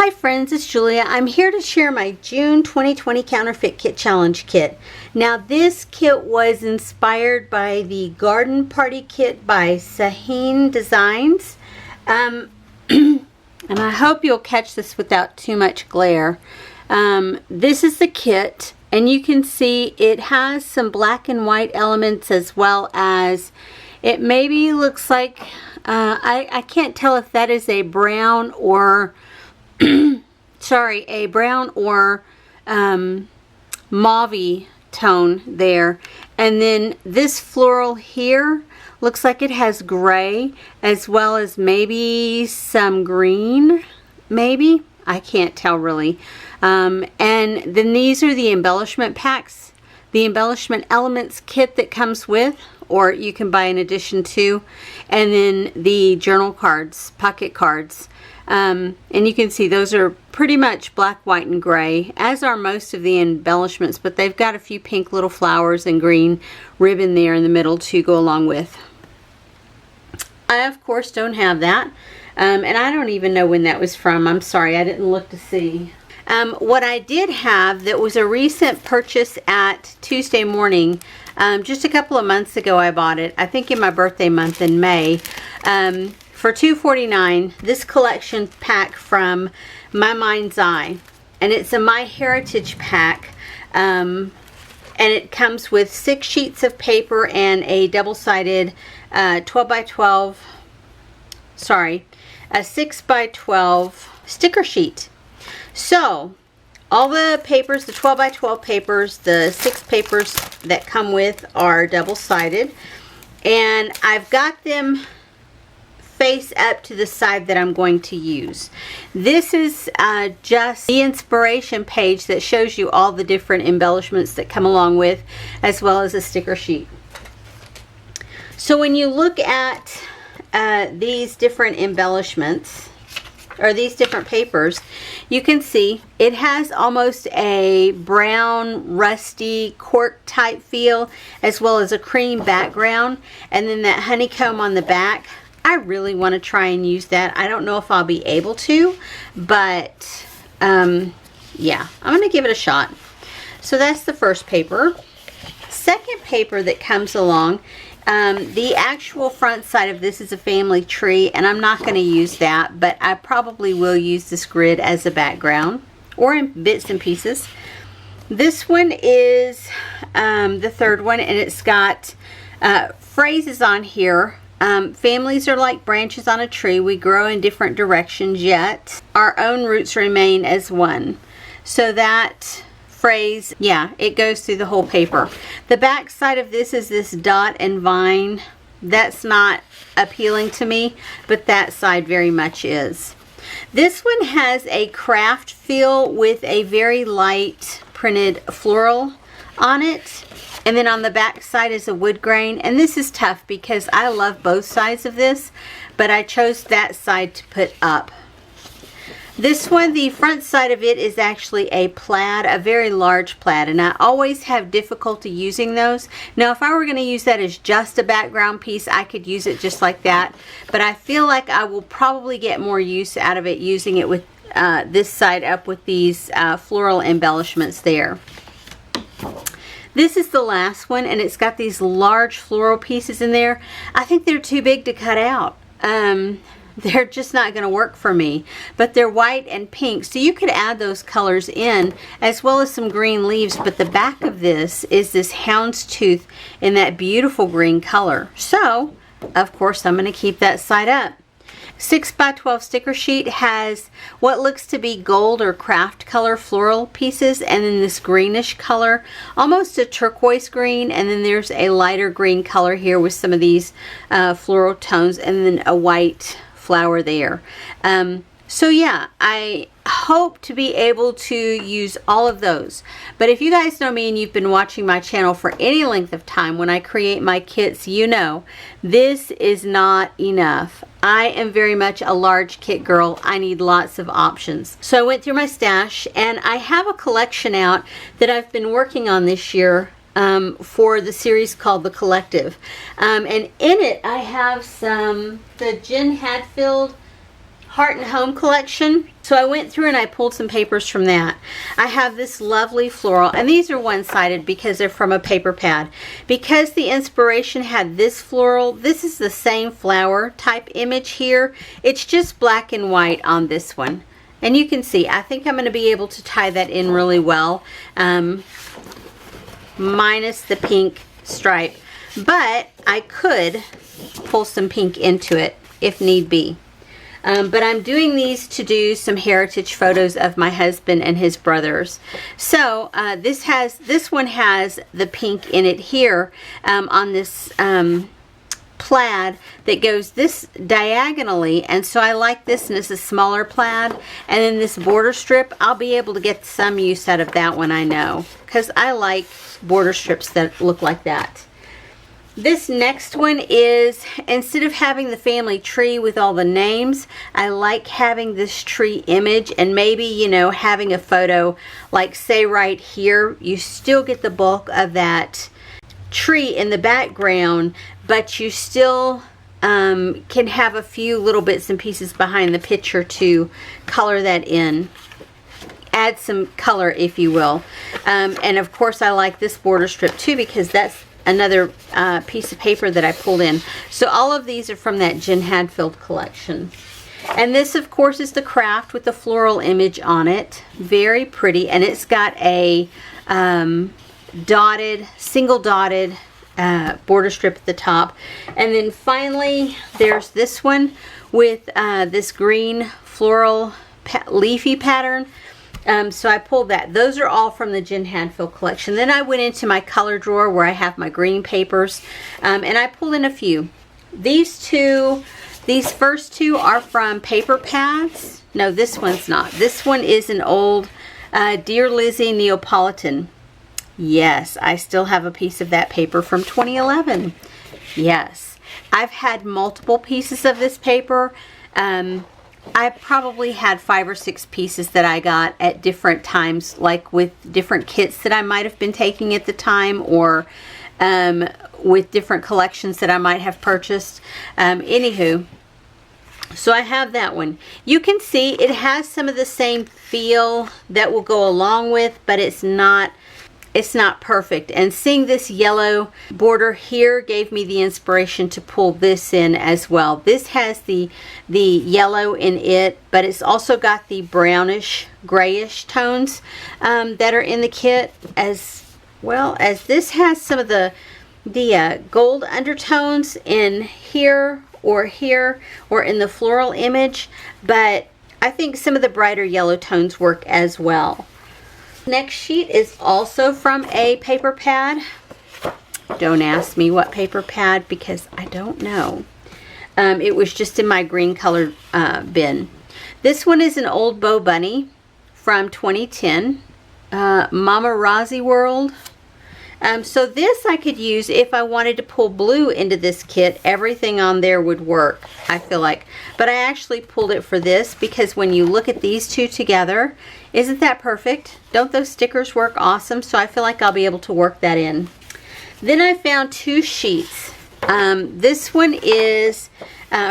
Hi friends, it's Julia. I'm here to share my June 2020 Counterfeit Kit Challenge kit. Now this kit was inspired by the Garden Party Kit by Saheen Designs. And I hope you'll catch this without too much glare. This is the kit, and you can see it has some black and white elements, as well as it maybe looks like, I can't tell if that is a brown or sorry, a brown or mauve tone there. And then this floral here looks like it has gray, as well as maybe some green, maybe. I can't tell really. And then these are the embellishment packs, the embellishment elements kit that comes with, or you can buy in addition to, and then the journal cards, pocket cards. And you can see those are pretty much black, white, and gray, as are most of the embellishments, but they've got a few pink little flowers and green ribbon there in the middle to go along with. I, of course, don't have that, and I don't even know when that was from. I'm sorry, I didn't look to see. What I did have that was a recent purchase at Tuesday Morning, just a couple of months ago I bought it, I think in my birthday month in May, for $2.49, this collection pack from My Mind's Eye. And it's a My Heritage pack. And it comes with 6 sheets of paper and a double-sided 12 by 12, sorry, a 6 by 12 sticker sheet. So, all the papers, the 12 by 12 papers, the 6 papers that come with are double-sided. And I've got them face up to the side that I'm going to use. This is just the inspiration page that shows you all the different embellishments that come along with, as well as a sticker sheet. So when you look at these different embellishments, or these different papers, you can see it has almost a brown, rusty, cork type feel, as well as a cream background, and then that honeycomb on the back. I really want to try and use that. I don't know if I'll be able to, but yeah, I'm going to give it a shot. So that's the first paper. Second paper that comes along, the actual front side of this is a family tree, and I'm not going to use that, but I probably will use this grid as a background or in bits and pieces. This one is the third one, and it's got phrases on here. Families are like branches on a tree. We grow in different directions, yet our own roots remain as one. So that phrase, yeah, it goes through the whole paper. The back side of this is this dot and vine. That's not appealing to me, but that side very much is. This one has a craft feel with a very light printed floral on it. And then on the back side is a wood grain. And this is tough because I love both sides of this, but I chose that side to put up. This one, the front side of it is actually a plaid, a very large plaid, and I always have difficulty using those. Now, if I were going to use that as just a background piece, I could use it just like that, but I feel like I will probably get more use out of it using it with this side up with these floral embellishments there. This is the last one, and it's got these large floral pieces in there. I think they're too big to cut out. They're just not going to work for me, but they're white and pink, so you could add those colors in, as well as some green leaves. But the back of this is this houndstooth in that beautiful green color. So, of course, I'm going to keep that side up. 6 by 12 sticker sheet has what looks to be gold or craft color floral pieces, and then this greenish color, almost a turquoise green, and then there's a lighter green color here with some of these floral tones, and then a white flower there. So yeah, I hope to be able to use all of those. But if you guys know me and you've been watching my channel for any length of time, when I create my kits, you know this is not enough. I am very much a large kit girl. I need lots of options. So I went through my stash, and I have a collection out that I've been working on this year for the series called The Collective. And in it I have the Jen Hadfield Heart and Home collection. So I went through and I pulled some papers from that. I have this lovely floral, and these are one-sided because they're from a paper pad. Because the inspiration had this floral, this is the same flower type image here. It's just black and white on this one. And you can see, I think I'm going to be able to tie that in really well, minus the pink stripe. But I could pull some pink into it if need be. But I'm doing these to do some heritage photos of my husband and his brothers. So this one has the pink in it here on this plaid that goes this diagonally, and so I like this, and it's a smaller plaid. And then this border strip, I'll be able to get some use out of that one, I know, because I like border strips that look like that. This next one is, instead of having the family tree with all the names, I like having this tree image, and maybe, you know, having a photo, like say right here, you still get the bulk of that tree in the background, but you still can have a few little bits and pieces behind the picture to color that in. Add some color, if you will. And of course I like this border strip too, because that's another piece of paper that I pulled in. So all of these are from that Jen Hadfield collection. And this of course is the craft with the floral image on it. Very pretty, and it's got a single dotted border strip at the top. And then finally there's this one with this green floral leafy pattern. So I pulled that. Those are all from the Jen Hadfield collection. Then I went into my color drawer where I have my green papers, and I pulled in a few. These first two are from paper pads. No, this one's not. This one is an old Dear Lizzie Neapolitan. Yes, I still have a piece of that paper from 2011. Yes, I've had multiple pieces of this paper. I probably had 5 or 6 pieces that I got at different times, like with different kits that I might have been taking at the time, or with different collections that I might have purchased. Anywho, so I have that one. You can see it has some of the same feel that will go along with, but it's not perfect. And seeing this yellow border here gave me the inspiration to pull this in as well. This has the yellow in it, but it's also got the brownish grayish tones that are in the kit, as well as this has some of the gold undertones in here or in the floral image, but I think some of the brighter yellow tones work as well. Next sheet is also from a paper pad. Don't ask me what paper pad, because I don't know. It was just in my green colored bin. This one is an old Bo Bunny from 2010. Mama Rozzy World. So this I could use if I wanted to pull blue into this kit. Everything on there would work, I feel like. But I actually pulled it for this because when you look at these two together, isn't that perfect? Don't those stickers work awesome? So I feel like I'll be able to work that in. Then I found 2 sheets. This one is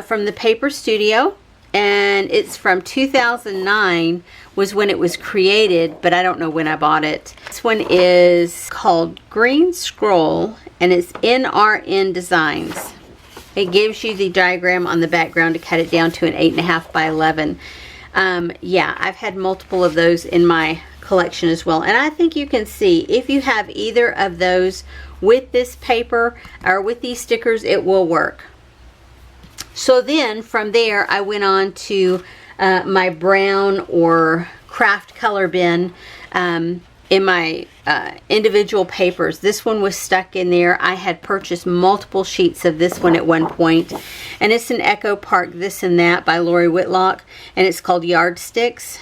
from the Paper Studio, and it's from 2009 was when it was created, but I don't know when I bought it. This one is called Green Scroll, and it's NRN Designs. It gives you the diagram on the background to cut it down to an 8.5 by 11. Yeah, I've had multiple of those in my collection as well, and I think you can see if you have either of those with this paper or with these stickers, it will work. So then from there I went on to my brown or craft color bin in my individual papers. This one was stuck in there. I had purchased multiple sheets of this one at one point, and it's an Echo Park This and That by Lori Whitlock, and it's called Yardsticks.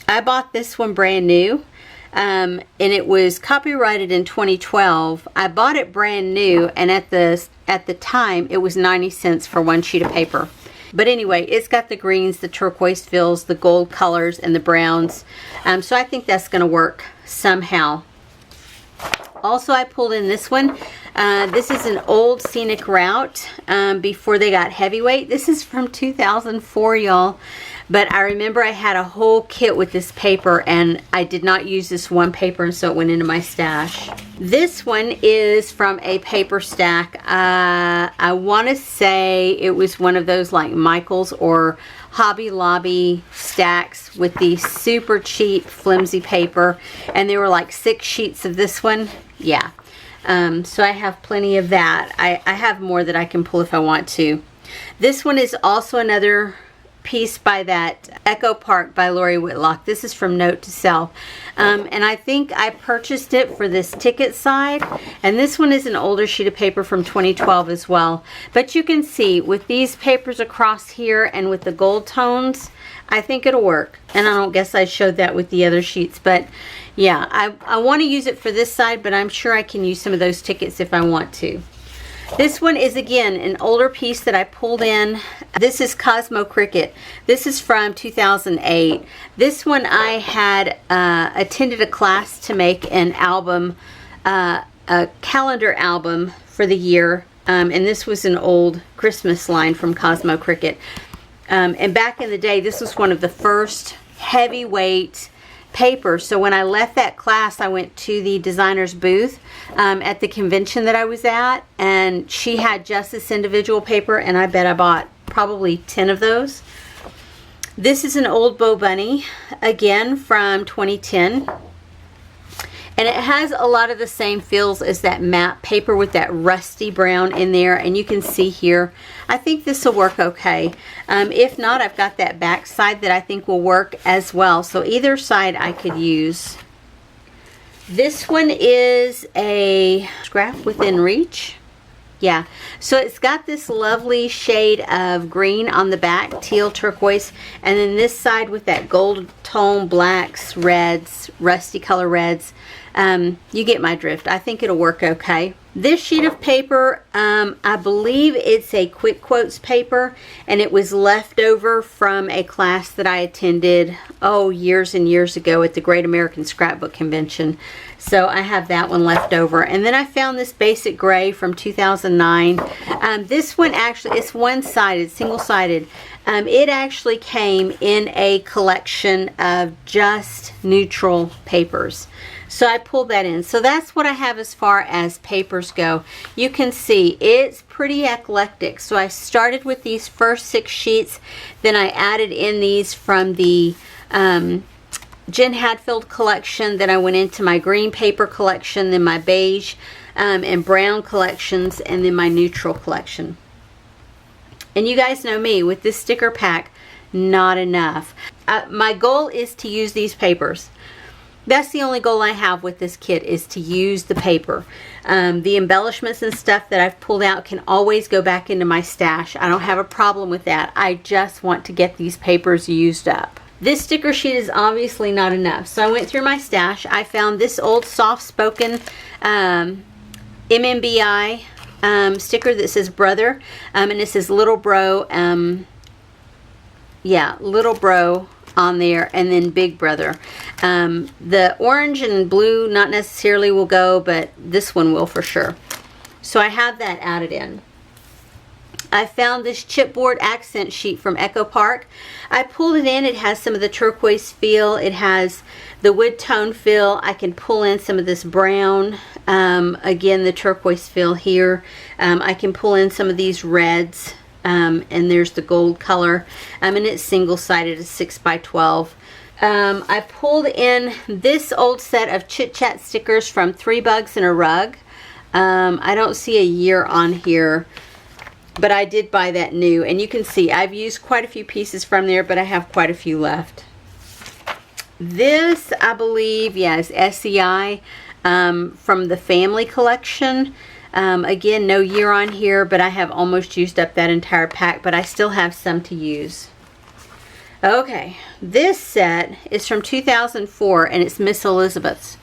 I bought this one brand new, and it was copyrighted in 2012. I bought it brand new, and at the time it was 90 cents for 1 sheet of paper. But anyway, it's got the greens, the turquoise fills, the gold colors, and the browns. So I think that's going to work somehow. Also, I pulled in this one. This is an old scenic route before they got heavyweight. This is from 2004, y'all. But I remember I had a whole kit with this paper, and I did not use this one paper, and so it went into my stash. This one is from a paper stack. I want to say it was one of those like Michael's or Hobby Lobby stacks with the super cheap flimsy paper, and there were like 6 sheets of this one. Yeah. So I have plenty of that. I have more that I can pull if I want to. This one is also another piece by that Echo Park by Lori Whitlock. This is from Note to Self. And I think I purchased it for this ticket side. And this one is an older sheet of paper from 2012 as well. But you can see with these papers across here and with the gold tones, I think it'll work. And I don't guess I showed that with the other sheets. But yeah, I want to use it for this side, but I'm sure I can use some of those tickets if I want to. This one is, again, an older piece that I pulled in. This is Cosmo Cricket. This is from 2008. This one I had attended a class to make an album, a calendar album for the year. And this was an old Christmas line from Cosmo Cricket. And back in the day, this was one of the first heavyweight paper. So when I left that class, I went to the designer's booth at the convention that I was at, and she had just this individual paper, and I bet I bought probably 10 of those. This is an old Bo Bunny, again from 2010. And it has a lot of the same feels as that matte paper with that rusty brown in there. And you can see here, I think this will work okay. If not, I've got that back side that I think will work as well. So either side I could use. This one is a Scrap Within Reach. Yeah, so it's got this lovely shade of green on the back, teal turquoise, and then this side with that gold tone, blacks, reds, rusty color reds. You get my drift. I think it'll work okay. This sheet of paper, I believe it's a Quick Quotes paper, and it was left over from a class that I attended, years and years ago at the Great American Scrapbook Convention. So I have that one left over. And then I found this basic gray from 2009. This one actually, it's one-sided, single-sided. It actually came in a collection of just neutral papers. So I pulled that in. So that's what I have as far as papers go. You can see it's pretty eclectic. So I started with these first 6 sheets. Then I added in these from the Jen Hadfield collection. Then I went into my green paper collection, then my beige and brown collections, and then my neutral collection. And you guys know me, with this sticker pack, not enough. My goal is to use these papers. That's the only goal I have with this kit, is to use the paper. The embellishments and stuff that I've pulled out can always go back into my stash. I don't have a problem with that. I just want to get these papers used up. This sticker sheet is obviously not enough. So I went through my stash. I found this old soft-spoken MMBI sticker that says Brother. And it says Little Bro. Little Bro on there, and then Big Brother. The orange and blue not necessarily will go, but this one will for sure. So I have that added in. I found this chipboard accent sheet from Echo Park. I pulled it in. It has some of the turquoise feel. It has the wood tone feel. I can pull in some of this brown. Again, the turquoise feel here. I can pull in some of these reds. And there's the gold color. And it's single-sided, a 6x12. I pulled in this old set of Chit Chat stickers from 3 Bugs and a Rug. I don't see a year on here, but I did buy that new. And you can see I've used quite a few pieces from there, but I have quite a few left. This, I believe, is SEI from the Family Collection. Again, no year on here, but I have almost used up that entire pack, but I still have some to use. Okay, this set is from 2004, and it's Miss Elizabeth's.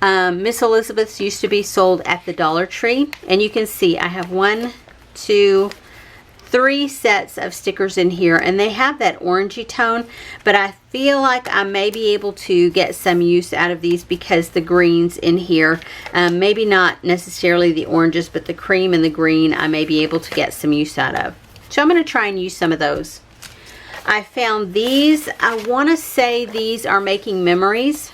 Miss Elizabeth's used to be sold at the Dollar Tree, and you can see I have 1, 2, 3 sets of stickers in here, and they have that orangey tone, but I feel like I may be able to get some use out of these because the greens in here, maybe not necessarily the oranges, but the cream and the green I may be able to get some use out of. So I'm going to try and use some of those. I found these. I want to say these are Making Memories.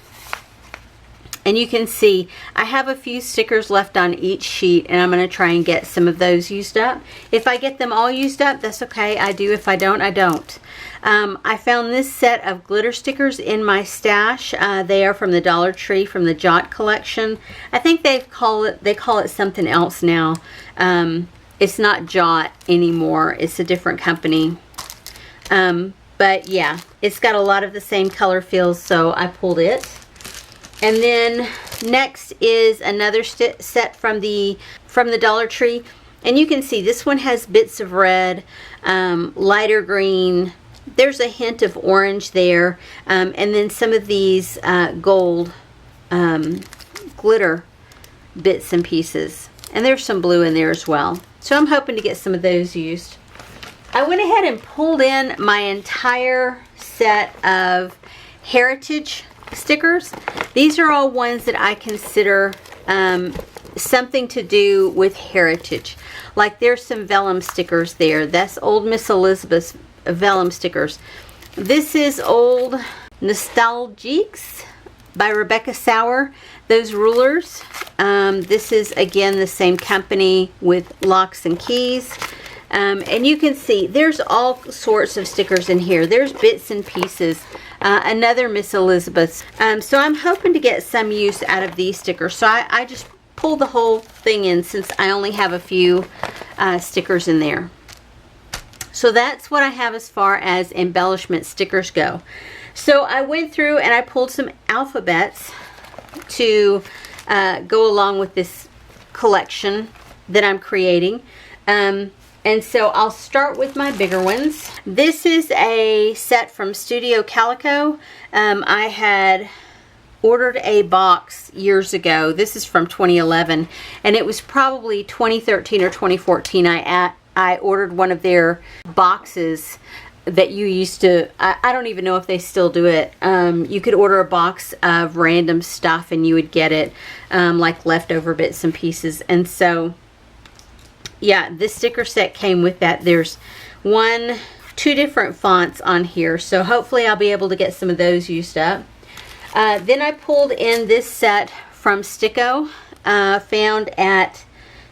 And you can see I have a few stickers left on each sheet, and I'm going to try and get some of those used up. If I get them all used up, that's okay. I do. If I don't, I don't. I found this set of glitter stickers in my stash. They are from the Dollar Tree, from the Jot collection. I think they call it something else now. It's not Jot anymore. It's a different company. But yeah, it's got a lot of the same color feels, so I pulled it. And then next is another set from the Dollar Tree. And you can see this one has bits of red, lighter green. There's a hint of orange there. And then some of these gold glitter bits and pieces. And there's some blue in there as well. So I'm hoping to get some of those used. I went ahead and pulled in my entire set of Heritage stickers. These are all ones that I consider something to do with heritage. Like there's some vellum stickers there. That's Old Miss Elizabeth's vellum stickers. This is Old Nostalgiques by Rebecca Sauer. Those rulers. This is again the same company with Locks and Keys. And you can see there's all sorts of stickers in here. There's bits and pieces. Another Miss Elizabeth's. So I'm hoping to get some use out of these stickers. So I just pulled the whole thing in since I only have a few stickers in there. So that's what I have as far as embellishment stickers go. So I went through and I pulled some alphabets to go along with this collection that I'm creating. And so I'll start with my bigger ones. This is a set from Studio Calico. I had ordered a box years ago. This is from 2011, and it was probably 2013 or 2014. I ordered one of their boxes that you used to, I don't even know if they still do it. You could order a box of random stuff and you would get it like leftover bits and pieces. And so yeah, this sticker set came with that. There's 2 different fonts on here, so hopefully I'll be able to get some of those used up. Then I pulled in this set from Sticko, found at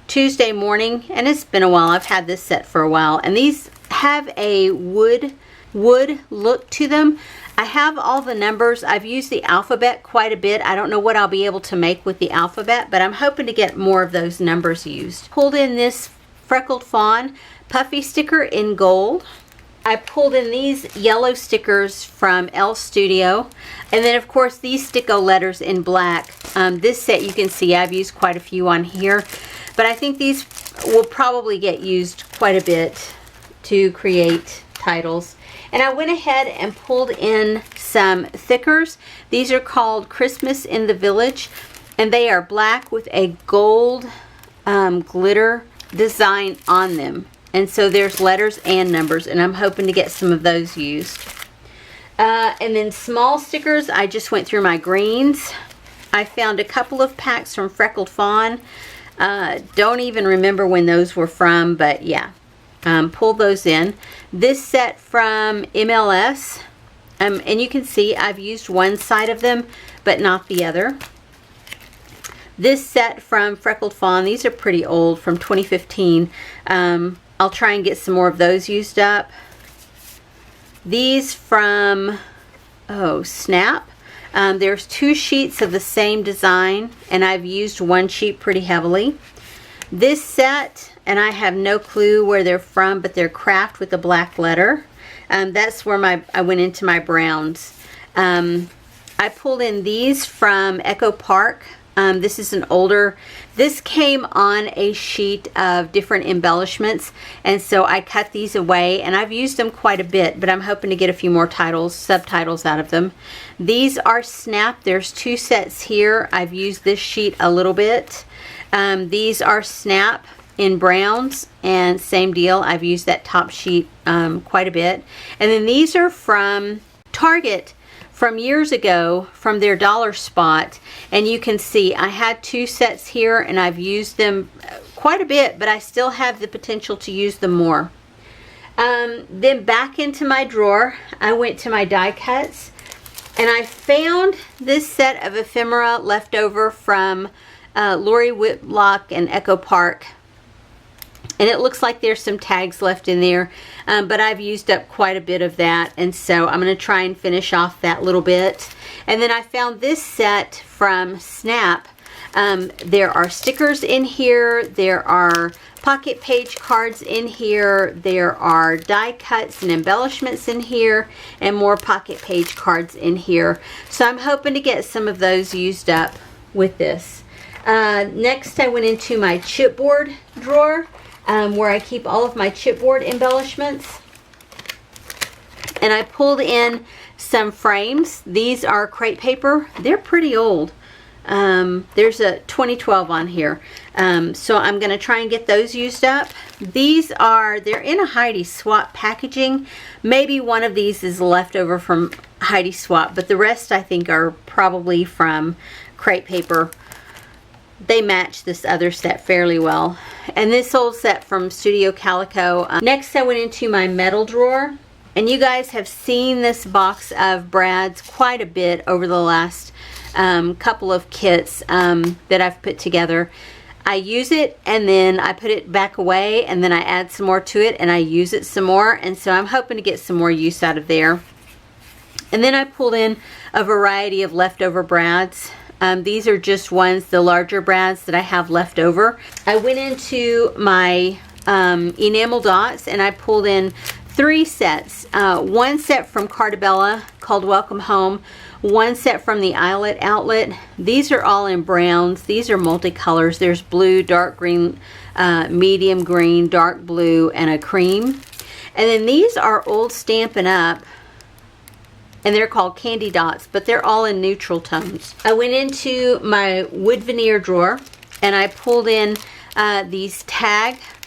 Tuesday Morning, and it's been a while. I've had this set for a while, and these have a wood look to them. I have all the numbers. I've used the alphabet quite a bit. I don't know what I'll be able to make with the alphabet, but I'm hoping to get more of those numbers used. Pulled in this Freckled Fawn puffy sticker in gold. I pulled in these yellow stickers from Elle Studio. And then of course these Sticko letters in black. This set you can see I've used quite a few on here. But I think these will probably get used quite a bit to create titles. And I went ahead and pulled in some thickers. These are called Christmas in the Village. And they are black with a gold glitter design on them. And so there's letters and numbers, and I'm hoping to get some of those used. And then small stickers, I just went through my greens. I found a couple of packs from Freckled Fawn. Don't even remember when those were from, but yeah. Pulled those in. This set from MLS, and you can see I've used one side of them, but not the other. This set from Freckled Fawn, these are pretty old, from 2015. I'll try and get some more of those used up. These from, Snap. There's 2 sheets of the same design, and I've used one sheet pretty heavily. This set, and I have no clue where they're from, but they're Craft with a black letter. That's where I went into my browns. I pulled in these from Echo Park. This is an older, this came on a sheet of different embellishments, and so I cut these away, and I've used them quite a bit, but I'm hoping to get a few more subtitles out of them. These are Snap. There's 2 sets here. I've used this sheet a little bit. These are Snap, in browns, and same deal. I've used that top sheet quite a bit. And then these are from Target from years ago, from their dollar spot, and you can see I had 2 sets here and I've used them quite a bit, but I still have the potential to use them more. Then back into my drawer, I went to my die cuts, and I found this set of ephemera left over from Lori Whitlock and Echo Park. And it looks like there's some tags left in there, but I've used up quite a bit of that, and so I'm going to try and finish off that little bit. And then I found this set from Snap. There are stickers in here, there are pocket page cards in here, there are die cuts and embellishments in here, and more pocket page cards in here. So I'm hoping to get some of those used up with this. Next I went into my chipboard drawer, where I keep all of my chipboard embellishments, and I pulled in some frames. These are crepe paper. They're pretty old. There's a 2012 on here, so I'm going to try and get those used up. These are, they're in a Heidi Swapp packaging. Maybe one of these is left over from Heidi Swapp, but the rest I think are probably from crepe paper. They match this other set fairly well. And this old set from Studio Calico. Next I went into my metal drawer. And you guys have seen this box of brads quite a bit over the last couple of kits that I've put together. I use it and then I put it back away, and then I add some more to it and I use it some more. And so I'm hoping to get some more use out of there. And then I pulled in a variety of leftover brads. These are just ones, the larger brads that I have left over. I went into my enamel dots and I pulled in 3 sets. One set from Cartabella called Welcome Home. One set from the Eyelet Outlet. These are all in browns. These are multicolors. There's blue, dark green, medium green, dark blue, and a cream. And then these are old Stampin' Up, and they're called Candy Dots, but they're all in neutral tones. I went into my wood veneer drawer and I pulled in these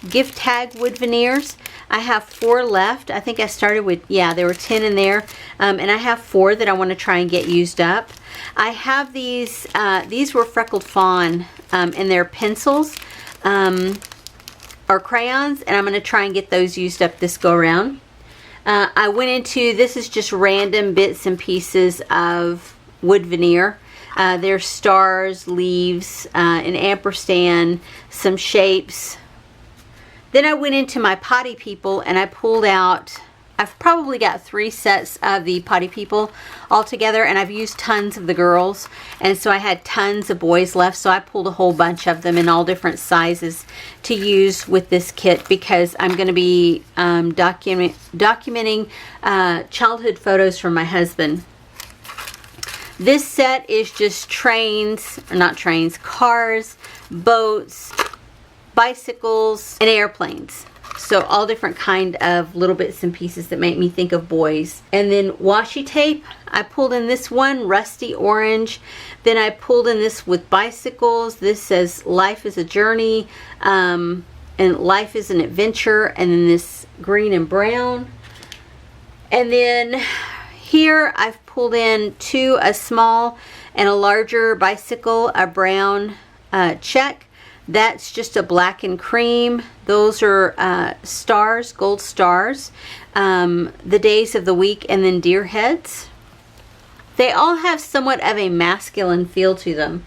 gift tag wood veneers. I have 4 left. I think I started with, yeah, there were 10 in there, and I have 4 that I want to try and get used up. I have these were Freckled Fawn, and they're pencils or crayons, and I'm going to try and get those used up this go around. I went into, this is just random bits and pieces of wood veneer. There's stars, leaves, an ampersand, some shapes. Then I went into my Potty People and I pulled out, I've probably got 3 sets of the Potty People all together, and I've used tons of the girls, and so I had tons of boys left, so I pulled a whole bunch of them in all different sizes to use with this kit, because I'm going to be documenting childhood photos from my husband. This set is just trains, or not trains, cars, boats, bicycles, and airplanes. So all different kind of little bits and pieces that make me think of boys. And then washi tape, I pulled in this one, rusty orange. Then I pulled in this with bicycles. This says life is a journey, and life is an adventure. And then this green and brown. And then here I've pulled in 2, a small and a larger bicycle, a brown check. That's just a black and cream. Those are stars, gold stars, the days of the week, and then deer heads. They all have somewhat of a masculine feel to them,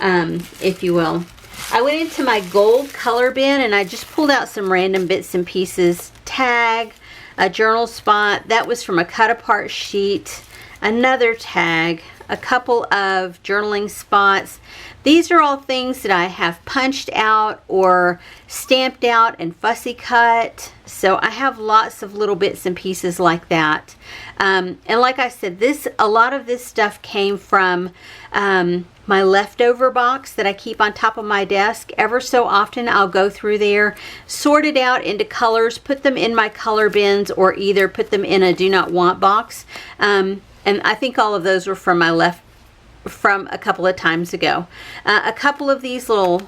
if you will. I went into my gold color bin and I just pulled out some random bits and pieces. Tag, a journal spot, that was from a cut apart sheet, another tag, a couple of journaling spots. These are all things that I have punched out or stamped out and fussy cut. So I have lots of little bits and pieces like that. And like I said, a lot of this stuff came from my leftover box that I keep on top of my desk. Ever so often I'll go through there, sort it out into colors, put them in my color bins, or either put them in a do not want box. And I think all of those were from a couple of times ago. A couple of these little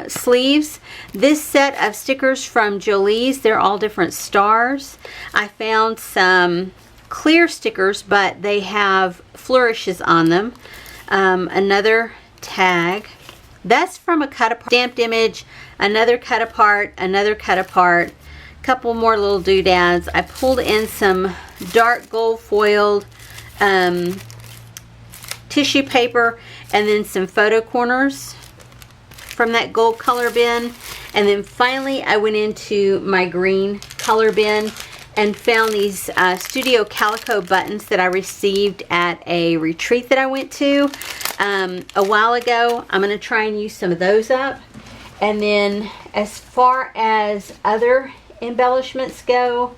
sleeves. This set of stickers from Jolie's, they're all different stars. I found some clear stickers, but they have flourishes on them. Another tag. That's from a cut apart stamped image. Another cut apart, another cut apart. Couple more little doodads. I pulled in some dark gold foiled tissue paper, and then some photo corners from that gold color bin. And then finally I went into my green color bin and found these Studio Calico buttons that I received at a retreat that I went to a while ago. I'm going to try and use some of those up. And then as far as other embellishments go,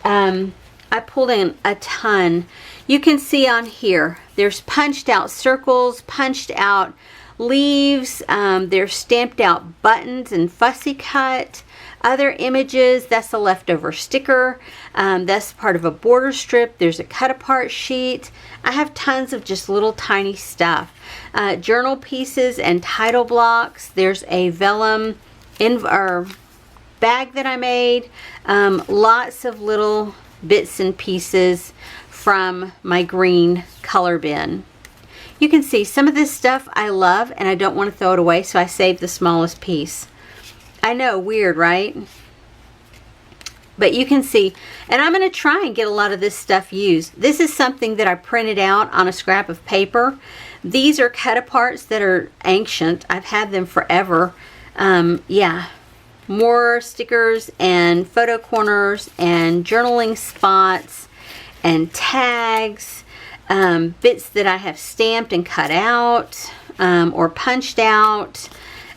I pulled in a ton. You can see on here, there's punched out circles, punched out leaves, there's stamped out buttons and fussy cut. Other images, that's a leftover sticker. That's part of a border strip. There's a cut apart sheet. I have tons of just little tiny stuff. Journal pieces and title blocks. There's a vellum bag that I made. Lots of little bits and pieces from my green color bin. You can see some of this stuff I love and I don't want to throw it away, so I saved the smallest piece. I know, weird, right? But you can see, and I'm going to try and get a lot of this stuff used. This is something that I printed out on a scrap of paper. These are cut aparts that are ancient. I've had them forever. Yeah, more stickers and photo corners and journaling spots and tags, bits that I have stamped and cut out or punched out.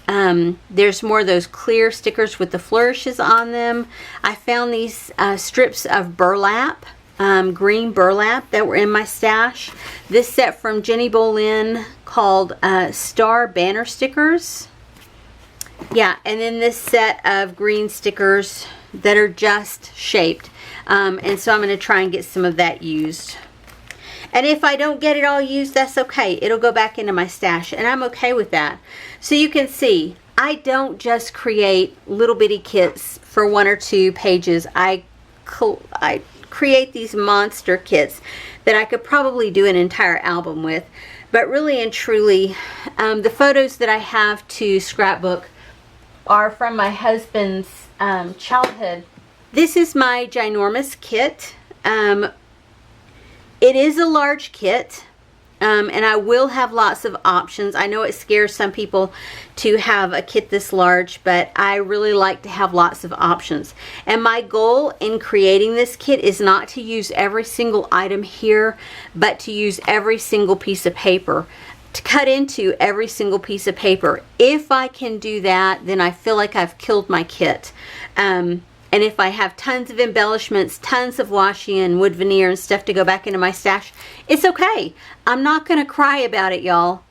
There's more of those clear stickers with the flourishes on them. I found these strips of burlap, green burlap, that were in my stash. This set from Jenny Bolin called Star Banner Stickers. Yeah, and then this set of green stickers that are just shaped. And so I'm going to try and get some of that used. And if I don't get it all used, that's okay. It'll go back into my stash, and I'm okay with that. So you can see, I don't just create little bitty kits for 1 or 2 pages. I create these monster kits that I could probably do an entire album with. But really and truly, the photos that I have to scrapbook are from my husband's childhood. This is my ginormous kit. It is a large kit, and I will have lots of options. I know it scares some people to have a kit this large, but I really like to have lots of options. And my goal in creating this kit is not to use every single item here, but to use every single piece of paper, to cut into every single piece of paper. If I can do that, then I feel like I've killed my kit. And if I have tons of embellishments, tons of washi and wood veneer and stuff to go back into my stash, it's okay. I'm not going to cry about it, y'all,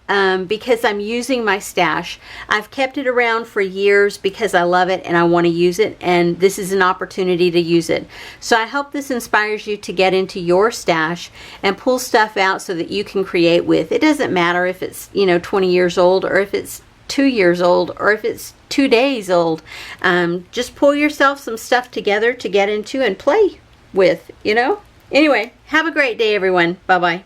because I'm using my stash. I've kept it around for years because I love it and I want to use it, and this is an opportunity to use it. So I hope this inspires you to get into your stash and pull stuff out so that you can create with. It doesn't matter if it's, 20 years old or if it's 2 years old or if it's 2 days old. Just pull yourself some stuff together to get into and play with, Anyway, have a great day, everyone. Bye-bye.